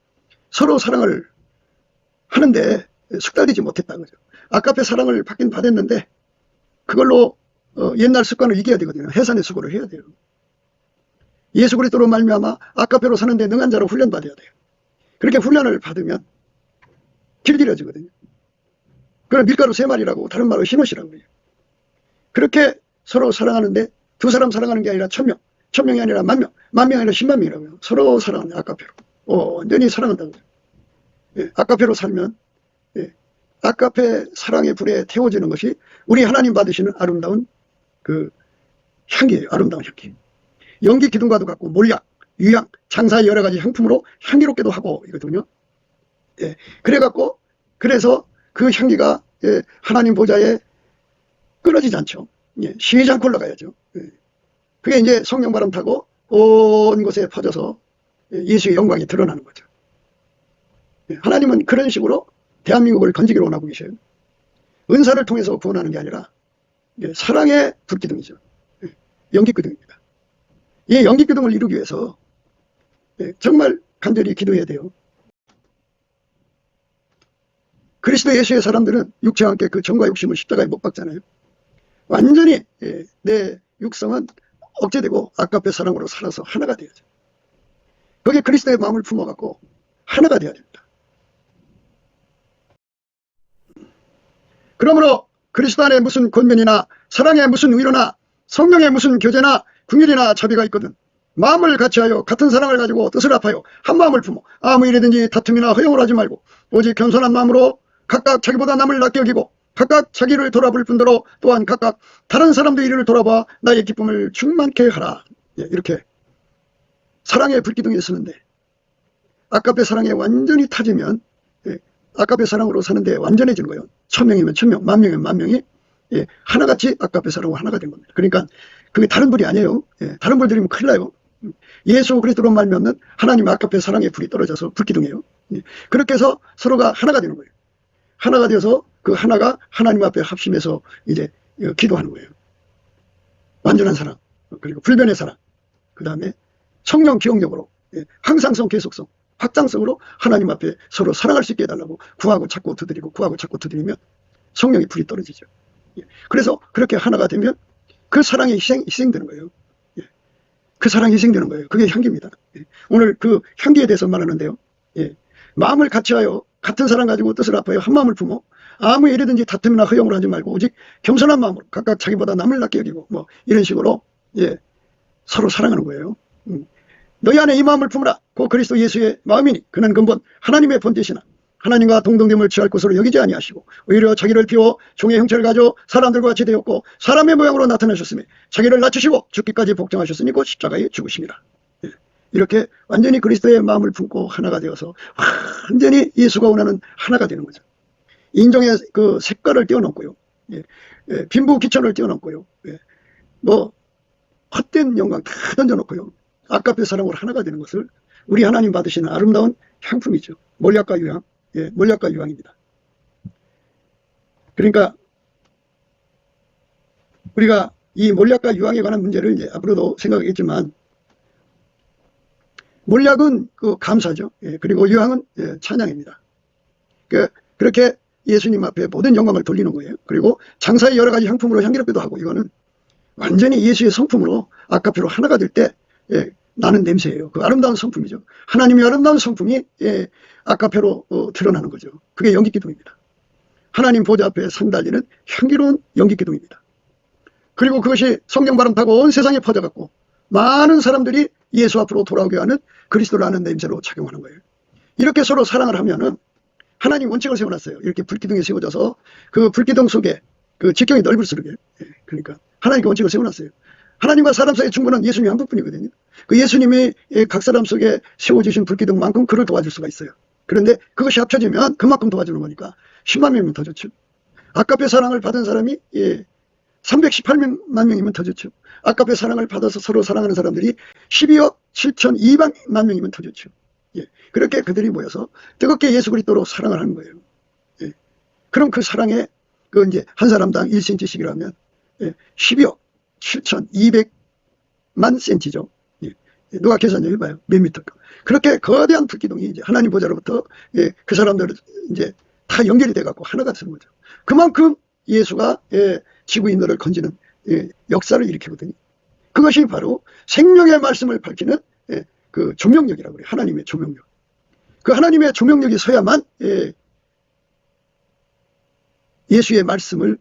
서로 사랑을 하는데 숙달되지 못했다는 거죠. 아까페 사랑을 받긴 받았는데 그걸로 옛날 습관을 이겨야 되거든요. 해산의 수고를 해야 돼요. 예수 그리스도로 말미암아 아까페로 사는데 능한 자로 훈련받아야 돼요. 그렇게 훈련을 받으면 길들여지거든요. 그걸 밀가루 3마리라고 다른 말로 흰옷이라고 해요. 그렇게 서로 사랑하는데 두 사람 사랑하는 게 아니라 1000명, 1000명이 아니라 10,000명, 10,000명이 아니라 10만 명이라고 해요. 서로 사랑하는 아까페로. 완전히 사랑한다는 거예요. 예, 아까페로 살면, 예, 아까페 사랑의 불에 태워지는 것이 우리 하나님 받으시는 아름다운 그 향기예요. 아름다운 향기. 연기 기둥과도 같고 몰약, 유향, 장사의 여러 가지 향품으로 향기롭게도 하고 이거든요. 예, 그래갖고 그래서 그 향기가, 예, 하나님 보좌에 끊어지지 않죠. 예, 쉬지 않고 올라가야죠. 예. 그게 이제 성령 바람 타고 온 곳에 퍼져서 예수의 영광이 드러나는 거죠. 예, 하나님은 그런 식으로 대한민국을 건지기를 원하고 계셔요. 은사를 통해서 구원하는 게 아니라, 예, 사랑의 불기둥이죠. 예, 연기기둥입니다. 이 연기기둥을 이루기 위해서, 예, 정말 간절히 기도해야 돼요. 그리스도 예수의 사람들은 육체와 함께 그 정과 욕심을 십자가에 못 박잖아요. 완전히, 예, 내 육성은 억제되고 아까페 사랑으로 살아서 하나가 되어야죠. 거기에 그리스도의 마음을 품어갖고 하나가 되어야 됩니다. 그러므로 그리스도 안에 무슨 권면이나 사랑에 무슨 위로나 성령에 무슨 교제나 궁율이나 자비가 있거든 마음을 같이하여 같은 사랑을 가지고 뜻을 합하여 한 마음을 품어 아무 일이든지 다툼이나 허용을 하지 말고 오직 겸손한 마음으로 각각 자기보다 남을 낮게 여기고 각각 자기를 돌아볼 뿐더러 또한 각각 다른 사람도 이를 돌아봐 나의 기쁨을 충만케 하라. 예, 이렇게 사랑의 불기둥이 있었는데 아까페 사랑에 완전히 타지면, 예, 아까페 사랑으로 사는데 완전해지는 거예요. 1000명이면 1000명, 10,000명이면 10,000명이, 예, 하나같이 아까페 사랑으로 하나가 된 겁니다. 그러니까 그게 다른 불이 아니에요. 예, 다른 불 들이면 큰일 나요. 예수 그리스도로 말미암는 하나님 아까페 사랑의 불이 떨어져서 불기둥이에요. 예, 그렇게 해서 서로가 하나가 되는 거예요. 하나가 되어서 그 하나가 하나님 앞에 합심해서 이제 기도하는 거예요. 완전한 사랑, 그리고 불변의 사랑, 그 다음에 성령 기억력으로, 예, 항상성, 계속성, 확장성으로 하나님 앞에 서로 사랑할 수 있게 해달라고 구하고 찾고 두드리고 구하고 찾고 두드리면 성령의 불이 떨어지죠. 예, 그래서 그렇게 하나가 되면 그 사랑이 희생되는 거예요. 예, 그 사랑이 희생되는 거예요. 그게 향기입니다. 예, 오늘 그 향기에 대해서 말하는데요. 예, 마음을 같이하여 같은 사랑 가지고 뜻을 합하여 한 마음을 품어 아무 일이든지 다툼이나 허용을 하지 말고 오직 겸손한 마음으로 각각 자기보다 남을 낮게 여기고 뭐 이런 식으로, 예, 서로 사랑하는 거예요. 너희 안에 이 마음을 품으라. 고 그리스도 예수의 마음이니 그는 근본 하나님의 본뜻이나 하나님과 동등됨을 취할 것으로 여기지 아니하시고 오히려 자기를 비워 종의 형체를 가져 사람들과 같이 되었고 사람의 모양으로 나타나셨으며 자기를 낮추시고 죽기까지 복종하셨으니 곧 십자가에 죽으심이라. 이렇게 완전히 그리스도의 마음을 품고 하나가 되어서 완전히 예수가 원하는 하나가 되는 거죠. 인종의 그 색깔을 뛰어넘고요. 빈부 귀천을 뛰어넘고요. 뭐 헛된 영광 다 던져놓고요. 아까의 사랑으로 하나가 되는 것을 우리 하나님 받으시는 아름다운 향품이죠. 몰약과 유향. 몰약과 유향입니다. 그러니까 우리가 이 몰약과 유향에 관한 문제를 이제 앞으로도 생각하겠지만, 몰약은 그 감사죠. 그리고 유향은 찬양입니다. 그렇게 예수님 앞에 모든 영광을 돌리는 거예요. 그리고 장사의 여러 가지 향품으로 향기롭기도 하고, 이거는 완전히 예수의 성품으로 아까페로 하나가 될 때 나는 냄새예요. 그 아름다운 성품이죠. 하나님의 아름다운 성품이 아까페로 드러나는 거죠. 그게 연기기둥입니다. 하나님 보좌 앞에 상달리는 향기로운 연기기둥입니다. 그리고 그것이 성령 바람 타고 온 세상에 퍼져갖고 많은 사람들이 예수 앞으로 돌아오게 하는 그리스도라는 냄새로 작용하는 거예요. 이렇게 서로 사랑을 하면은 하나님 원칙을 세워놨어요. 이렇게 불기둥에 세워져서 그 불기둥 속에 그 직경이 넓을수록, 그러니까 하나님께 원칙을 세워놨어요. 하나님과 사람 사이의 충분한 예수님이 한 분뿐이거든요. 그 예수님이 각 사람 속에 세워주신 불기둥만큼 그를 도와줄 수가 있어요. 그런데 그것이 합쳐지면 그만큼 도와주는 거니까 10만 명이면 더 좋죠. 아까페 사랑을 받은 사람이 318만 명이면 더 좋죠. 아까페 사랑을 받아서 서로 사랑하는 사람들이 12억 7,200만 명이면 더 좋죠. 그렇게 그들이 모여서 뜨겁게 예수 그리스도로 사랑을 하는 거예요. 그럼 그 사랑에 그 이제 한 사람당 1cm씩이라면 12억 7,200만 cm죠. 누가 계산 좀 해봐요. 몇 미터까. 그렇게 거대한 불기둥이 이제 하나님 보좌로부터 그 사람들 이제 다 연결이 돼갖고 하나가 되는 거죠. 그만큼 예수가 지구인들을 건지는 역사를 일으키거든요. 그것이 바로 생명의 말씀을 밝히는 그 조명력이라고 그래요. 하나님의 조명력. 그 하나님의 조명력이 서야만 예수의 말씀을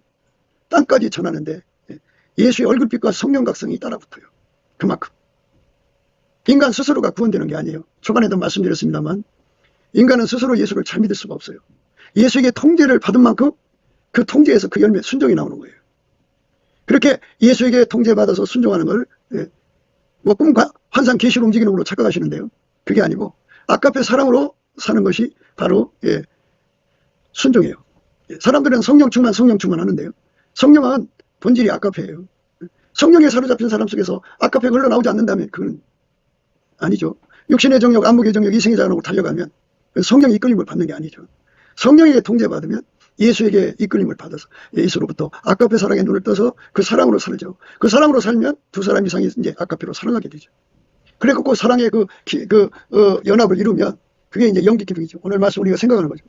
땅까지 전하는데 예수의 얼굴빛과 성령 각성이 따라붙어요. 그만큼. 인간 스스로가 구원되는 게 아니에요. 초반에도 말씀드렸습니다만 인간은 스스로 예수를 잘 믿을 수가 없어요. 예수에게 통제를 받은 만큼 그 통제에서 그 열매 순종이 나오는 거예요. 그렇게 예수에게 통제받아서 순종하는 걸 뭐 꿈과 환상 계시로 움직이는 걸로 착각하시는데요. 그게 아니고 아까페 사랑으로 사는 것이 바로 순종이에요. 사람들은 성령 충만 하는데요. 성령은 본질이 아까페예요. 성령에 사로잡힌 사람 속에서 아까페가 흘러나오지 않는다면 그건 아니죠. 육신의 정욕, 안목의 정욕, 이생의 자랑으로 달려가면 성령의 이끌림을 받는 게 아니죠. 성령에게 통제받으면 예수에게 이끌림을 받아서 예수로부터 아까페 사랑에 눈을 떠서 그 사랑으로 살죠. 그 사랑으로 살면 두 사람 이상이 이제 아까페로 사랑하게 되죠. 그래서 그 사랑의 연합을 이루면 그게 이제 연기기둥이죠. 오늘 말씀 우리가 생각하는 거죠.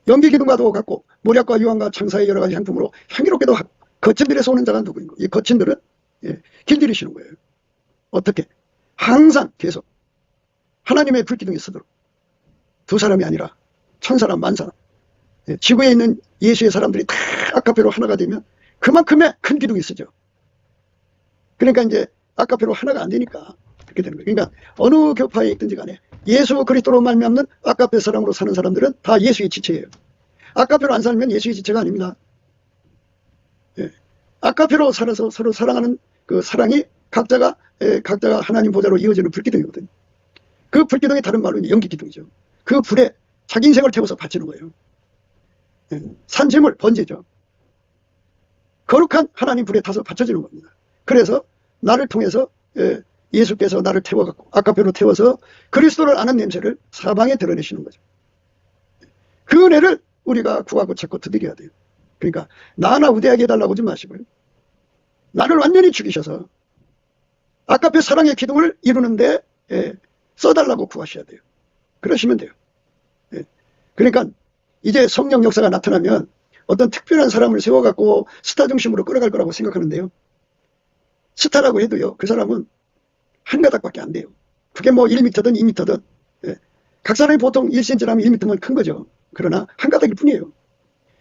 연기기둥과도 같고 모략과 유황과 창사의 여러 가지 향품으로 향기롭게도 하고 거친들에서 오는 자가 누구인가? 이 거친들은 길들이시는 거예요. 어떻게? 항상 계속 하나님의 불기둥이 서도록 두 사람이 아니라 천사람 만사람 지구에 있는 예수의 사람들이 다 아까페로 하나가 되면 그만큼의 큰 기둥이 쓰죠. 그러니까 이제 아까페로 하나가 안 되니까 그렇게 되는 거예요. 그러니까 어느 교파에 있든지 간에 예수 그리스도로 말미암는 아까페 사랑으로 사는 사람들은 다 예수의 지체예요. 아까페로 안 살면 예수의 지체가 아닙니다. 아까페로 살아서 서로 사랑하는 그 사랑이 각자가 하나님 보좌로 이어지는 불기둥이거든요. 그 불기둥이 다른 말로 연기기둥이죠. 그 불에 자기 인생을 태워서 바치는 거예요. 산재물, 번제죠. 거룩한 하나님 불에 타서 바쳐지는 겁니다. 그래서 나를 통해서 예수께서 나를 태워갖고 아까페로 태워서 그리스도를 아는 냄새를 사방에 드러내시는 거죠. 그 은혜를 우리가 구하고 찾고 두드려야 돼요. 그러니까 나 하나 우대하게 해달라고 하지 마시고요. 나를 완전히 죽이셔서 아까페 사랑의 기둥을 이루는데 써달라고 구하셔야 돼요. 그러시면 돼요. 그러니까 이제 성령 역사가 나타나면 어떤 특별한 사람을 세워갖고 스타 중심으로 끌어갈 거라고 생각하는데요. 스타라고 해도요. 그 사람은 한 가닥밖에 안 돼요. 그게 뭐 1m든 2m든 각 사람이 보통 1cm라면 1m면 큰 거죠. 그러나 한 가닥일 뿐이에요.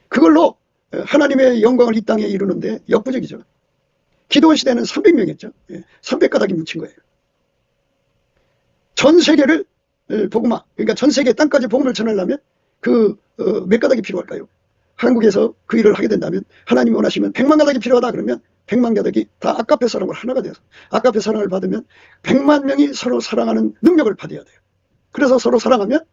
그걸로 하나님의 영광을 이 땅에 이루는데 역부족이죠. 기도원 시대는 300명이었죠. 300가닥이 뭉친 거예요. 전 세계를 복음화, 그러니까 전 세계 땅까지 복음을 전하려면 몇 가닥이 필요할까요? 한국에서 그 일을 하게 된다면, 하나님이 원하시면 100만 가닥이 필요하다 그러면 100만 가닥이 다 아까페 사랑으로 하나가 되어서, 아까페 사랑을 받으면 100만 명이 서로 사랑하는 능력을 받아야 돼요. 그래서 서로 사랑하면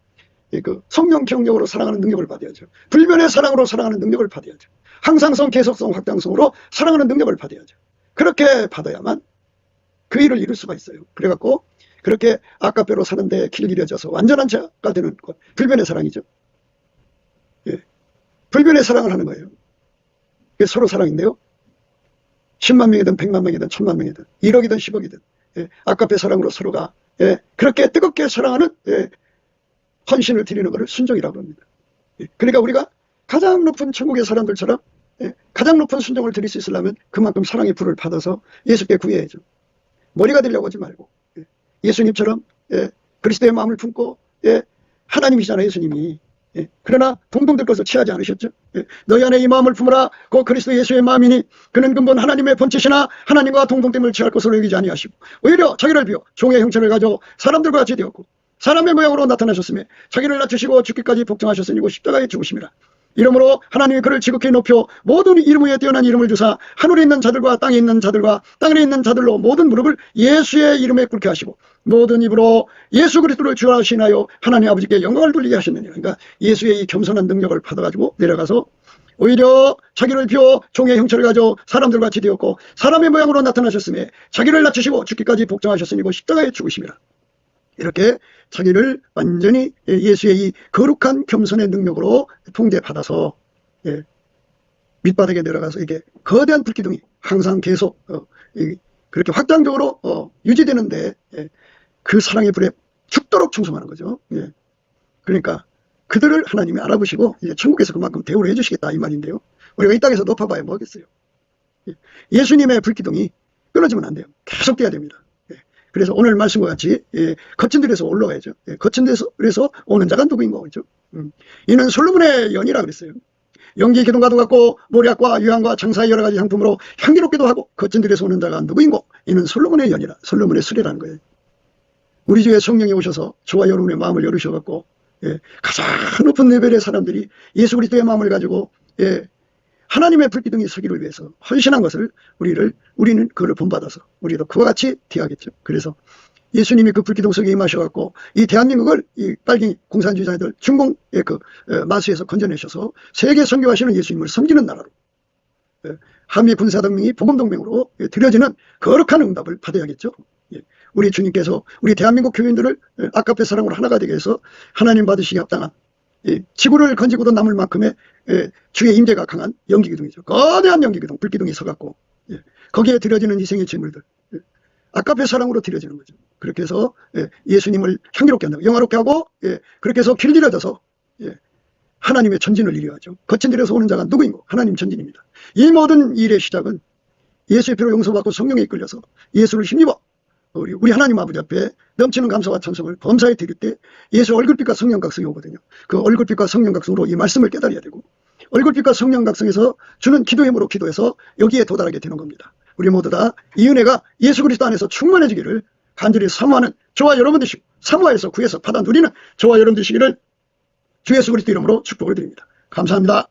성령 경력으로 사랑하는 능력을 받아야죠. 불변의 사랑으로 사랑하는 능력을 받아야죠. 항상성, 계속성, 확장성으로 사랑하는 능력을 받아야죠. 그렇게 받아야만 그 일을 이룰 수가 있어요. 그래갖고 그렇게 아까페로 사는데 길들여져서 완전한 자가 되는 것, 불변의 사랑이죠. 예. 불변의 사랑을 하는 거예요. 그게 서로 사랑인데요. 10만 명이든 100만 명이든 1000만 명이든 1억이든 10억이든 아까페 사랑으로 서로가 그렇게 뜨겁게 사랑하는 헌신을 드리는 것을 순종이라고 합니다. 그러니까 우리가 가장 높은 천국의 사람들처럼 가장 높은 순종을 드릴 수 있으려면 그만큼 사랑의 불을 받아서 예수께 구해야죠. 머리가 되려고 하지 말고 예수님처럼 그리스도의 마음을 품고 하나님이시잖아요, 예수님이. 그러나 동동될 것을 취하지 않으셨죠. 너희 안에 이 마음을 품으라. 그 그리스도 예수의 마음이니 그는 근본 하나님의 본체시나 하나님과 동동됨을 취할 것으로 여기지 아니하시고 오히려 자기를 비워 종의 형체를 가져 사람들과 같이 되었고 사람의 모양으로 나타나셨으며 자기를 낮추시고 죽기까지 복종하셨으니 곧 십자가에 죽으심이라. 이러므로 하나님이 그를 지극히 높여 모든 이름 위에 뛰어난 이름을 주사 하늘에 있는 자들과 땅에 있는 자들과 땅에 있는 자들로 모든 무릎을 예수의 이름에 꿇게 하시고 모든 입으로 예수 그리스도를 주라 하시나요 하나님 아버지께 영광을 돌리게 하셨느니라. 그러니까 예수의 이 겸손한 능력을 받아가지고 내려가서 오히려 자기를 비워 종의 형체를 가져 사람들과 같이 되었고 사람의 모양으로 나타나셨으며 자기를 낮추시고 죽기까지 복종하셨으니 곧 십자가에 죽으심이라. 이렇게 자기를 완전히 예수의 이 거룩한 겸손의 능력으로 통제받아서 밑바닥에 내려가서 이게 거대한 불기둥이 항상 계속 그렇게 확장적으로 유지되는데 그 사랑의 불에 죽도록 충성하는 거죠. 그러니까 그들을 하나님이 알아보시고 이제 천국에서 그만큼 대우를 해주시겠다 이 말인데요. 우리가 이 땅에서 높아봐야 뭐겠어요. 예수님의 불기둥이 끊어지면 안 돼요. 계속 돼야 됩니다. 그래서 오늘 말씀과 같이 거친 들에서 올라가야죠. 거친 데서 오는 자가 누구인 거죠. 이는 솔로몬의 연이라 그랬어요. 연기 기둥과도 같고 모략과 유향과 장사의 여러 가지 향품으로 향기롭기도 하고 거친 들에서 오는 자가 누구인고 이는 솔로몬의 연이라. 솔로몬의 수레라는 거예요. 우리 주에 성령이 오셔서 저와 여러분의 마음을 열으셔갖고 가장 높은 레벨의 사람들이 예수 그리스도의 마음을 가지고 하나님의 불기둥이 서기를 위해서 헌신한 것을 우리는 그걸 본받아서 우리도 그와 같이 대하겠죠. 그래서 예수님이 그 불기둥 속에 임하셔갖고 이 대한민국을 이 빨갱이 공산주의자들 중공의 마수에서 건져내셔서 세계 선교하시는 예수님을 섬기는 나라로 한미 군사동맹이 복음동맹으로 드려지는 거룩한 응답을 받아야겠죠. 우리 주님께서 우리 대한민국 교인들을 아까페 사랑으로 하나가 되게 해서 하나님 받으시기 합당한 지구를 건지고도 남을 만큼의 주의 임재가 강한 연기기둥이죠. 거대한 연기기둥, 불기둥이 서갖고 거기에 드려지는 희생의 제물들 아까페 사랑으로 드려지는 거죠. 그렇게 해서 예수님을 향기롭게 한다고 영화롭게 하고 그렇게 해서 길들여져서 하나님의 전진을 이루어야죠. 거친 데에서 오는 자가 누구인고 하나님 전진입니다. 이 모든 일의 시작은 예수의 피로 용서받고 성령에 이끌려서 예수를 힘입어 우리 하나님 아버지 앞에 넘치는 감사와 찬송을 범사에 드릴 때 예수 얼굴빛과 성령각성이 오거든요. 그 얼굴빛과 성령각성으로 이 말씀을 깨달아야 되고 얼굴빛과 성령각성에서 주는 기도의 힘으로 기도해서 여기에 도달하게 되는 겁니다. 우리 모두 다 이 은혜가 예수 그리스도 안에서 충만해지기를 간절히 사모하는 저와 여러분 되시고 사모하여서 구해서 받아 누리는 저와 여러분 되시기를 주 예수 그리스도 이름으로 축복을 드립니다. 감사합니다.